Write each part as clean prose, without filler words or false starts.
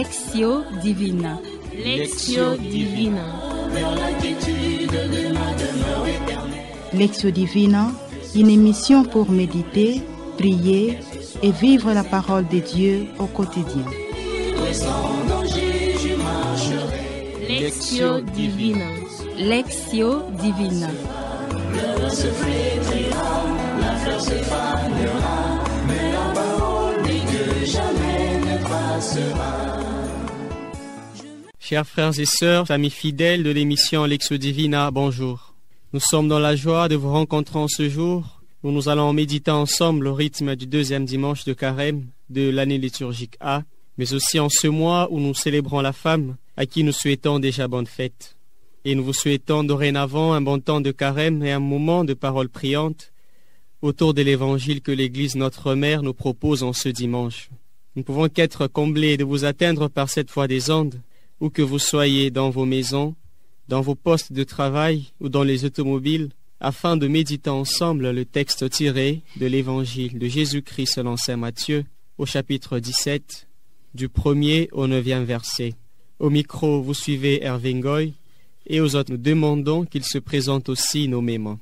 Lectio Divina. Lectio Divina. Lectio Divina, une émission pour méditer, prier et vivre la parole de Dieu au quotidien. Lectio Divina. Lectio Divina. Le se flétrira, la fleur se fanera, mais la parole dit que jamais ne passera. Chers frères et sœurs, amis fidèles de l'émission Lectio Divina, bonjour. Nous sommes dans la joie de vous rencontrer en ce jour où nous allons méditer ensemble au rythme du deuxième dimanche de Carême de l'année liturgique A, mais aussi en ce mois où nous célébrons la femme, à qui nous souhaitons déjà bonne fête. Et nous vous souhaitons dorénavant un bon temps de Carême et un moment de parole priante autour de l'évangile que l'Église notre Mère nous propose en ce dimanche. Nous ne pouvons qu'être comblés de vous atteindre par cette voix des ondes, où que vous soyez dans vos maisons, dans vos postes de travail ou dans les automobiles, afin de méditer ensemble le texte tiré de l'évangile de Jésus-Christ selon saint Matthieu, au chapitre 17, du 1er au 9e verset. Au micro, vous suivez Hervé Ngoy, et aux autres, nous demandons qu'ils se présentent aussi nommément.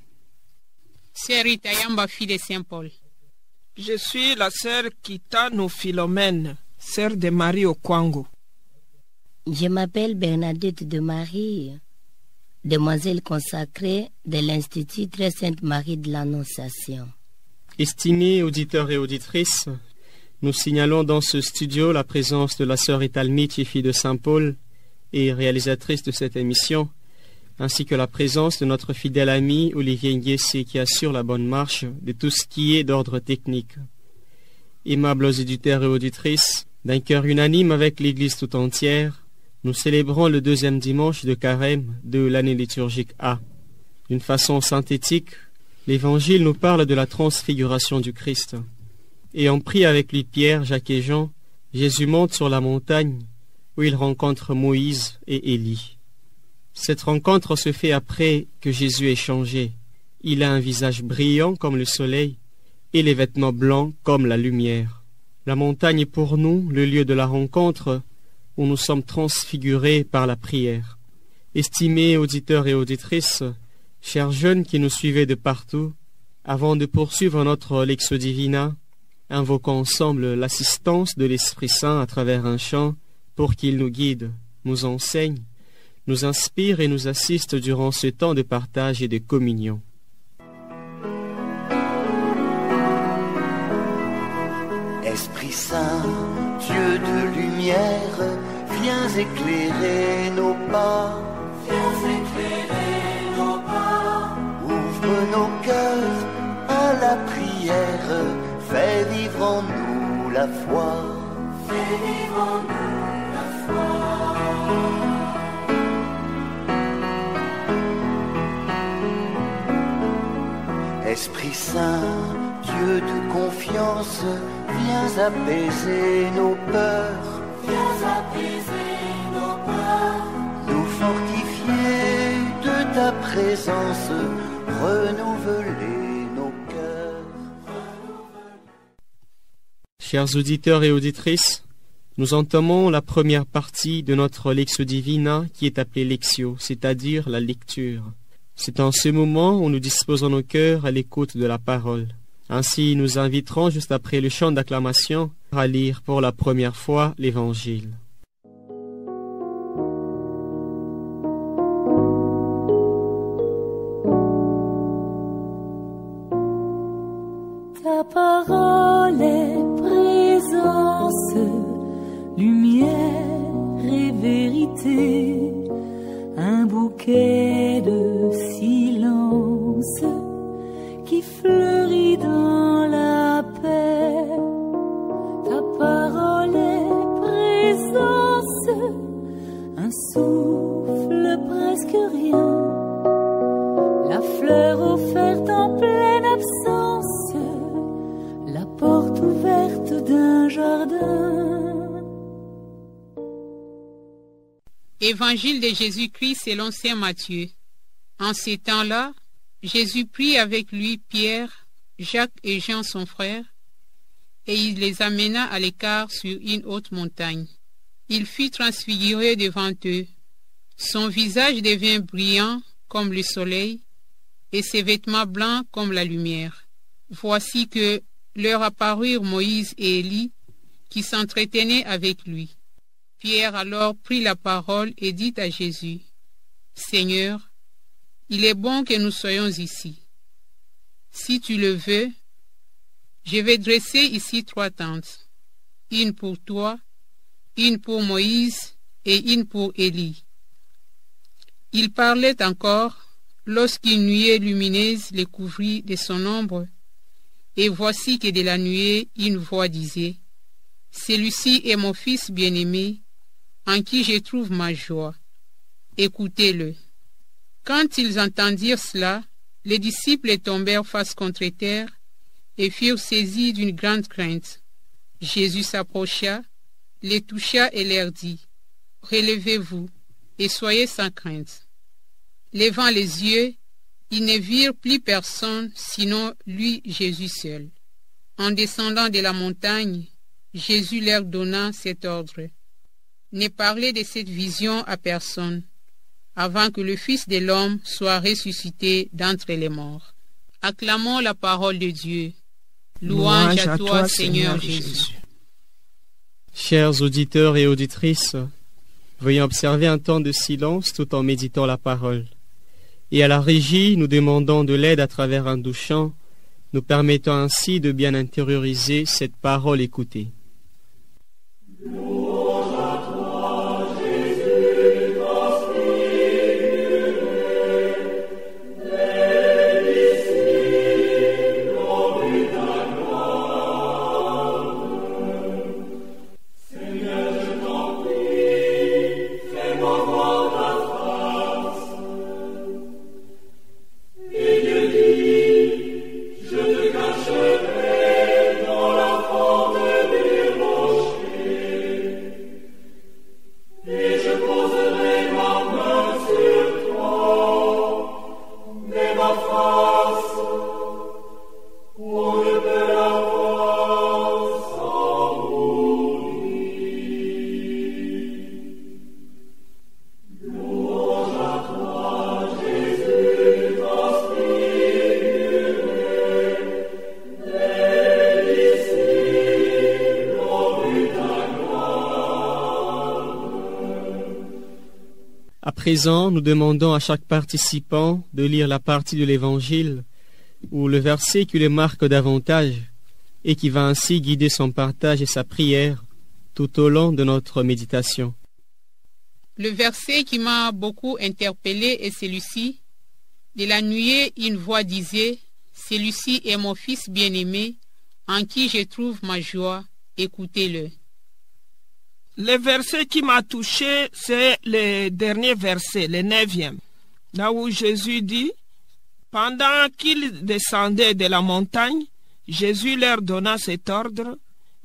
Sœur Rita Yamba, fille de Saint-Paul. Je suis la sœur Kitano Philomène, sœur de Marie Okwango. Je m'appelle Bernadette de Marie, demoiselle consacrée de l'Institut Très Sainte Marie de l'Annonciation. Estimés auditeurs et auditrices, nous signalons dans ce studio la présence de la sœur Italmiti, fille de Saint-Paul et réalisatrice de cette émission, ainsi que la présence de notre fidèle ami Olivier Nguessi qui assure la bonne marche de tout ce qui est d'ordre technique. Aimables auditeurs et auditrices, d'un cœur unanime avec l'Église tout entière, nous célébrons le deuxième dimanche de Carême de l'année liturgique A. D'une façon synthétique, l'Évangile nous parle de la transfiguration du Christ. Et en prie avec lui Pierre, Jacques et Jean, Jésus monte sur la montagne où il rencontre Moïse et Élie. Cette rencontre se fait après que Jésus ait changé. Il a un visage brillant comme le soleil et les vêtements blancs comme la lumière. La montagne est pour nous le lieu de la rencontre où nous sommes transfigurés par la prière. Estimés auditeurs et auditrices, chers jeunes qui nous suivez de partout, avant de poursuivre notre Lectio Divina, invoquons ensemble l'assistance de l'Esprit Saint à travers un chant pour qu'il nous guide, nous enseigne, nous inspire et nous assiste durant ce temps de partage et de communion. Esprit Saint, Dieu de lumière, viens éclairer nos pas. Viens éclairer nos pas. Ouvre nos cœurs à la prière, fais vivre en nous la foi. Fais vivre en nous la foi. Esprit Saint, Dieu de confiance, viens apaiser nos peurs. Viens apaiser nos peurs. Nous fortifier de ta présence, renouveler nos cœurs. Chers auditeurs et auditrices, nous entamons la première partie de notre Lectio Divina qui est appelée Lectio, c'est-à-dire la lecture. C'est en ce moment où nous disposons nos cœurs à l'écoute de la parole. Ainsi, nous inviterons, juste après le chant d'acclamation, à lire pour la première fois l'Évangile. Ta parole est présence, lumière et vérité, un bouquet de silence qui fleurit dans la paix. Ta parole est présence, un souffle presque rien, la fleur offerte en pleine absence, la porte ouverte d'un jardin. Évangile de Jésus-Christ selon saint Matthieu. En ces temps-là, Jésus prit avec lui Pierre, Jacques et Jean son frère, et il les amena à l'écart sur une haute montagne. Il fut transfiguré devant eux. Son visage devint brillant comme le soleil, et ses vêtements blancs comme la lumière. Voici que leur apparurent Moïse et Élie, qui s'entretenaient avec lui. Pierre alors prit la parole et dit à Jésus, « Seigneur, il est bon que nous soyons ici. Si tu le veux, je vais dresser ici 3 tentes, une pour toi, une pour Moïse et une pour Élie. » Il parlait encore lorsqu'une nuée lumineuse les couvrit de son ombre, et voici que de la nuée une voix disait, « Celui-ci est mon fils bien-aimé, en qui je trouve ma joie. Écoutez-le. » Quand ils entendirent cela, les disciples tombèrent face contre terre et furent saisis d'une grande crainte. Jésus s'approcha, les toucha et leur dit, « Relevez-vous et soyez sans crainte. » Levant les yeux, ils ne virent plus personne, sinon lui, Jésus seul. En descendant de la montagne, Jésus leur donna cet ordre. « Ne parlez de cette vision à personne, avant que le Fils de l'homme soit ressuscité d'entre les morts. » Acclamons la parole de Dieu. Louange à toi, Seigneur Jésus. Chers auditeurs et auditrices, veuillez observer un temps de silence tout en méditant la parole. Et à la régie, nous demandons de l'aide à travers un doux chant, nous permettant ainsi de bien intérioriser cette parole écoutée. À présent, nous demandons à chaque participant de lire la partie de l'Évangile ou le verset qui le marque davantage et qui va ainsi guider son partage et sa prière tout au long de notre méditation. Le verset qui m'a beaucoup interpellé est celui-ci. De la nuée, une voix disait, « Celui-ci est mon fils bien-aimé, en qui je trouve ma joie, écoutez-le. » Le verset qui m'a touché, c'est le dernier verset, le 9e, là où Jésus dit, « Pendant qu'ils descendaient de la montagne, Jésus leur donna cet ordre,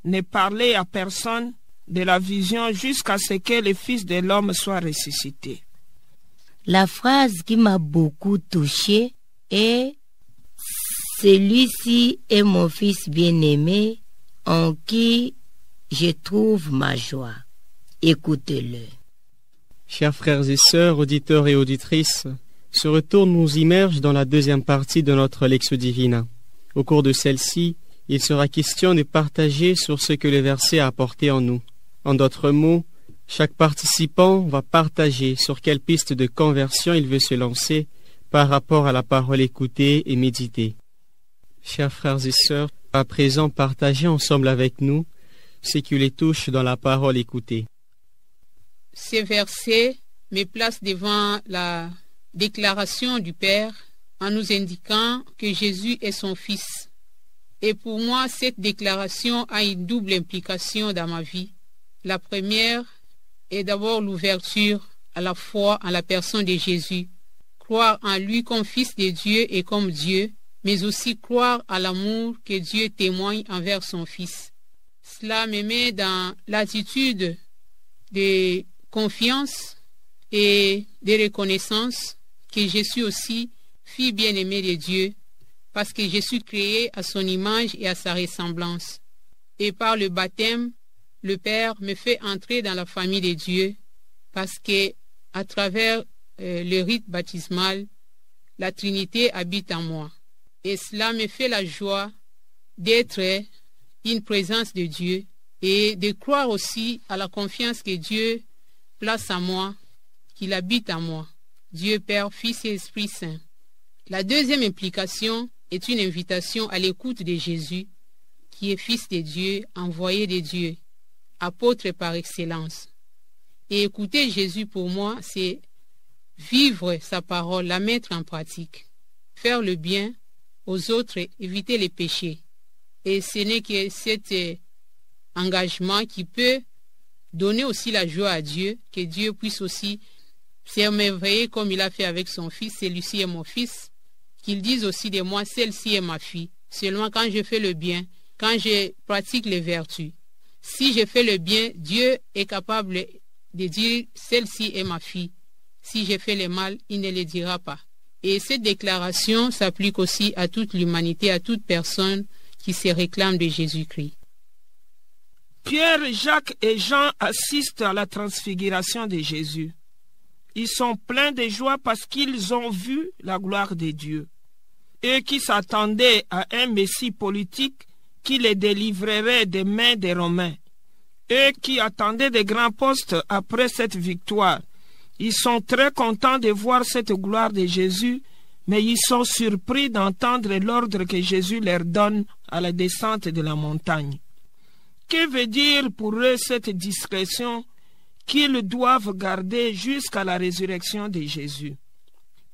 ne parlez à personne de la vision jusqu'à ce que le Fils de l'homme soit ressuscité. » La phrase qui m'a beaucoup touchée est « Celui-ci est mon fils bien-aimé, en qui je trouve ma joie. Écoutez-le. » Chers frères et sœurs, auditeurs et auditrices, ce retour nous immerge dans la deuxième partie de notre Lectio Divina. Au cours de celle-ci, il sera question de partager sur ce que le verset a apporté en nous. En d'autres mots, chaque participant va partager sur quelle piste de conversion il veut se lancer par rapport à la parole écoutée et méditée. Chers frères et sœurs, à présent partagez ensemble avec nous ce qui les touche dans la parole écoutée. Ces versets me placent devant la déclaration du Père en nous indiquant que Jésus est son Fils. Et pour moi, cette déclaration a une double implication dans ma vie. La première est d'abord l'ouverture à la foi en la personne de Jésus, croire en lui comme Fils de Dieu et comme Dieu, mais aussi croire à l'amour que Dieu témoigne envers son Fils. Cela me met dans l'attitude de confiance et de reconnaissance que je suis aussi fille bien-aimée de Dieu, parce que je suis créée à son image et à sa ressemblance. Et par le baptême, le Père me fait entrer dans la famille de Dieu parce que à travers le rite baptismal, la Trinité habite en moi. Et cela me fait la joie d'être une présence de Dieu et de croire aussi à la confiance que Dieu place en moi, qu'il habite en moi. Dieu Père, Fils et Esprit Saint. La deuxième implication est une invitation à l'écoute de Jésus, qui est Fils de Dieu, envoyé de Dieu, apôtre par excellence. Et écouter Jésus pour moi, c'est vivre sa parole, la mettre en pratique, faire le bien aux autres, éviter les péchés. Et ce n'est que cet engagement qui peut donner aussi la joie à Dieu, que Dieu puisse aussi s'émerveiller comme il a fait avec son fils, celui-ci est mon fils, qu'il dise aussi de moi, celle-ci est ma fille. Seulement quand je fais le bien, quand je pratique les vertus, si je fais le bien, Dieu est capable de dire, celle-ci est ma fille. Si je fais le mal, il ne le dira pas. Et cette déclaration s'applique aussi à toute l'humanité, à toute personne qui se réclame de Jésus-Christ. Pierre, Jacques et Jean assistent à la transfiguration de Jésus. Ils sont pleins de joie parce qu'ils ont vu la gloire de Dieu. Eux qui s'attendaient à un Messie politique qui les délivrerait des mains des Romains. Eux qui attendaient de grands postes après cette victoire. Ils sont très contents de voir cette gloire de Jésus, mais ils sont surpris d'entendre l'ordre que Jésus leur donne à la descente de la montagne. Que veut dire pour eux cette discrétion qu'ils doivent garder jusqu'à la résurrection de Jésus?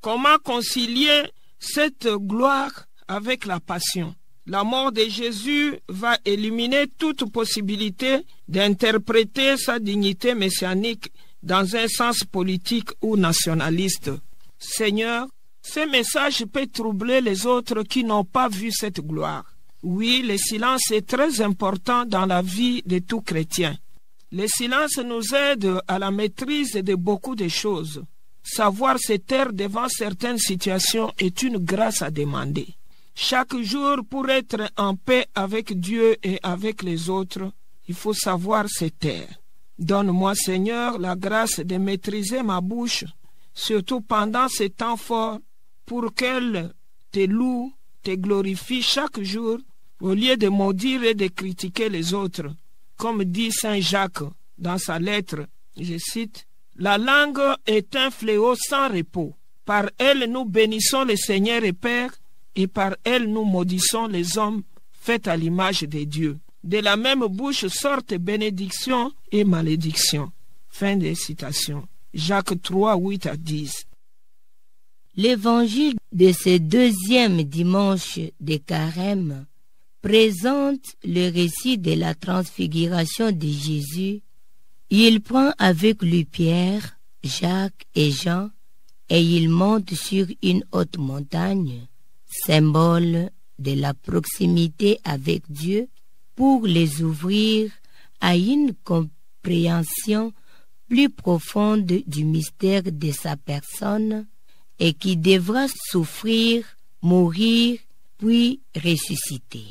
Comment concilier cette gloire avec la passion? La mort de Jésus va éliminer toute possibilité d'interpréter sa dignité messianique dans un sens politique ou nationaliste. Seigneur, ce message peut troubler les autres qui n'ont pas vu cette gloire. Oui, le silence est très important dans la vie de tout chrétien. Le silence nous aide à la maîtrise de beaucoup de choses. Savoir se taire devant certaines situations est une grâce à demander. Chaque jour, pour être en paix avec Dieu et avec les autres, il faut savoir se taire. Donne-moi, Seigneur, la grâce de maîtriser ma bouche, surtout pendant ces temps forts, pour qu'elle te loue, te glorifie chaque jour, au lieu de maudire et de critiquer les autres. Comme dit Saint Jacques dans sa lettre, je cite, « La langue est un fléau sans repos. Par elle nous bénissons le Seigneur et Père, et par elle nous maudissons les hommes faits à l'image de Dieu. De la même bouche sortent bénédiction et malédiction. » Fin de citation. Jacques 3, 8 à 10. L'évangile de ce deuxième dimanche de Carême présente le récit de la transfiguration de Jésus. Il prend avec lui Pierre, Jacques et Jean et il monte sur une haute montagne, symbole de la proximité avec Dieu, pour les ouvrir à une compréhension plus profonde du mystère de sa personne et qui devra souffrir, mourir, puis ressusciter.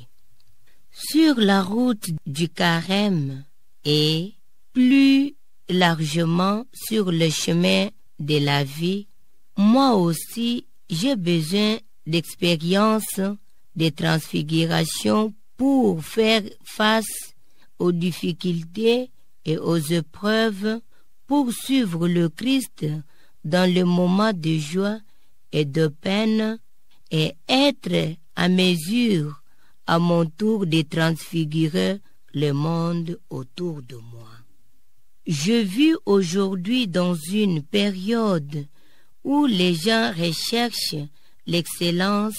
Sur la route du Carême et plus largement sur le chemin de la vie, moi aussi j'ai besoin d'expériences de transfiguration pour faire face aux difficultés et aux épreuves, pour suivre le Christ dans le moment de joie et de peine et être à mesure à mon tour de transfigurer le monde autour de moi. Je vis aujourd'hui dans une période où les gens recherchent l'excellence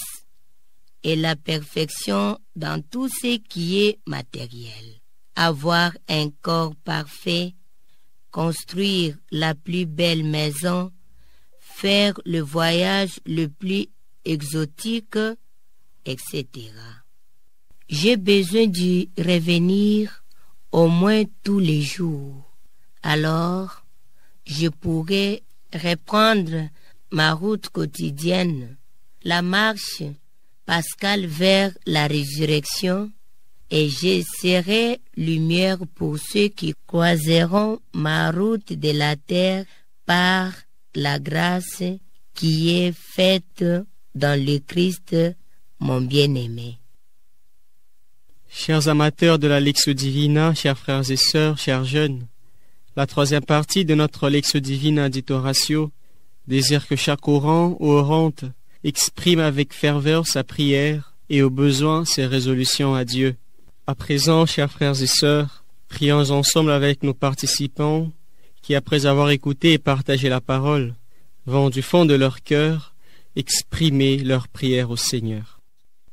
et la perfection dans tout ce qui est matériel. Avoir un corps parfait, construire la plus belle maison, faire le voyage le plus exotique, etc. J'ai besoin d'y revenir au moins tous les jours. Alors, je pourrai reprendre ma route quotidienne, la marche pascale vers la résurrection, et je serai lumière pour ceux qui croiseront ma route de la terre par la grâce qui est faite dans le Christ, mon bien-aimé. Chers amateurs de la Lectio Divina, chers frères et sœurs, chers jeunes, la troisième partie de notre Lectio Divina dit Horatio désire que chaque orant ou orante exprime avec ferveur sa prière et au besoin ses résolutions à Dieu. À présent, chers frères et sœurs, prions ensemble avec nos participants qui, après avoir écouté et partagé la parole, vont du fond de leur cœur exprimer leur prière au Seigneur.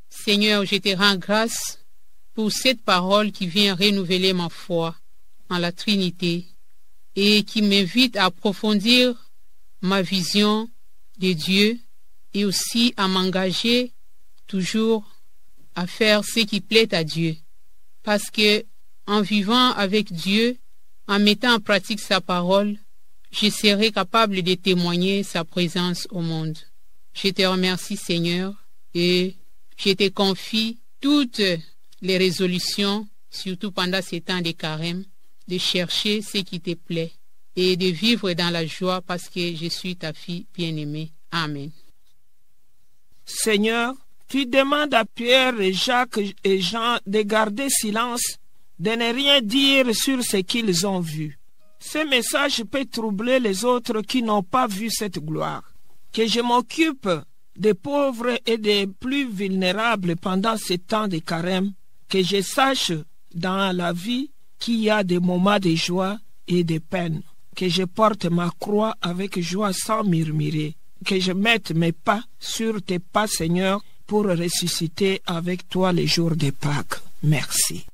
Seigneur, je te rends grâce pour cette parole qui vient renouveler ma foi en la Trinité et qui m'invite à approfondir ma vision de Dieu et aussi à m'engager toujours à faire ce qui plaît à Dieu. Parce que en vivant avec Dieu, en mettant en pratique sa parole, je serai capable de témoigner sa présence au monde. Je te remercie, Seigneur, et je te confie toutes les résolutions, surtout pendant ces temps de carême, de chercher ce qui te plaît et de vivre dans la joie parce que je suis ta fille bien-aimée. Amen. Seigneur, tu demandes à Pierre et Jacques et Jean de garder silence, de ne rien dire sur ce qu'ils ont vu. Ce message peut troubler les autres qui n'ont pas vu cette gloire. Que je m'occupe des pauvres et des plus vulnérables pendant ces temps de carême, que je sache dans la vie qu'il y a des moments de joie et de peine, que je porte ma croix avec joie sans murmurer, que je mette mes pas sur tes pas, Seigneur, pour ressusciter avec toi les jours de Pâques. Merci.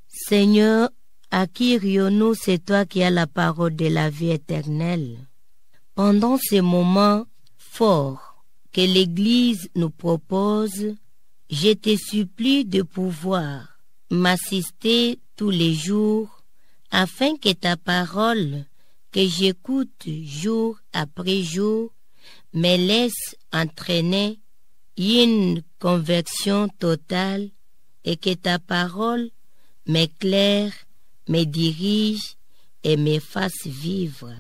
Seigneur, à qui rions-nous? C'est toi qui as la parole de la vie éternelle. Pendant ces moments forts que l'Église nous propose, je te supplie de pouvoir m'assister tous les jours afin que ta parole, que j'écoute jour après jour, me laisse entraîner une conversion totale et que ta parole m'éclaire, me dirige et me fasse vivre.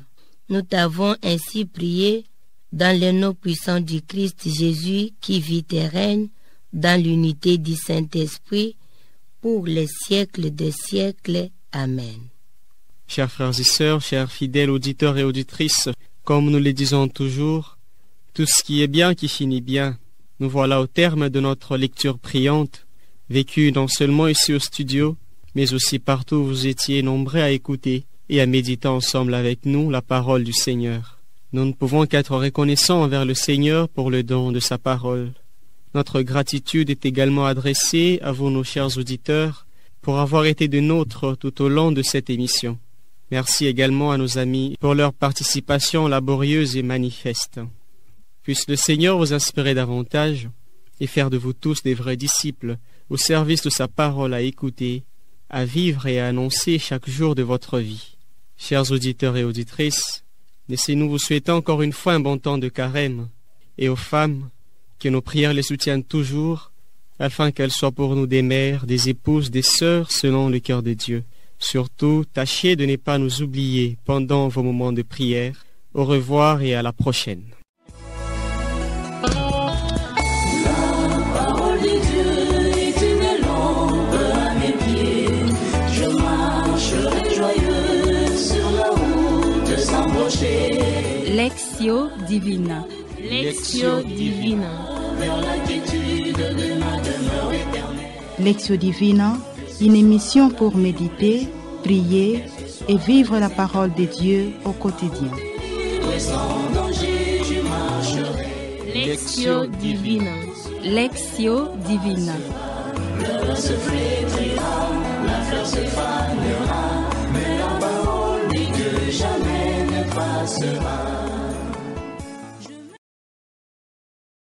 Nous t'avons ainsi prié dans le nom puissant du Christ Jésus qui vit et règne dans l'unité du Saint-Esprit pour les siècles des siècles. Amen. Chers frères et sœurs, chers fidèles auditeurs et auditrices, comme nous le disons toujours, tout ce qui est bien qui finit bien. Nous voilà au terme de notre lecture priante, vécue non seulement ici au studio, mais aussi partout où vous étiez nombreux à écouter et à méditer ensemble avec nous la parole du Seigneur. Nous ne pouvons qu'être reconnaissants envers le Seigneur pour le don de sa parole. Notre gratitude est également adressée à vous, nos chers auditeurs, pour avoir été de nôtres tout au long de cette émission. Merci également à nos amis pour leur participation laborieuse et manifeste. Puisse le Seigneur vous inspirer davantage et faire de vous tous des vrais disciples au service de sa parole à écouter, à vivre et à annoncer chaque jour de votre vie. Chers auditeurs et auditrices, laissez-nous vous souhaiter encore une fois un bon temps de carême, et aux femmes, que nos prières les soutiennent toujours, afin qu'elles soient pour nous des mères, des épouses, des sœurs selon le cœur de Dieu. Surtout, tâchez de ne pas nous oublier pendant vos moments de prière. Au revoir et à la prochaine. Lectio Divina. Lectio Divina. Lectio Divina, une émission pour méditer, prier et vivre la parole de Dieu au quotidien. Lectio Divina. Lectio Divina. Le se flétrira, la fleur se fanera, mais la parole dit que jamais ne passera.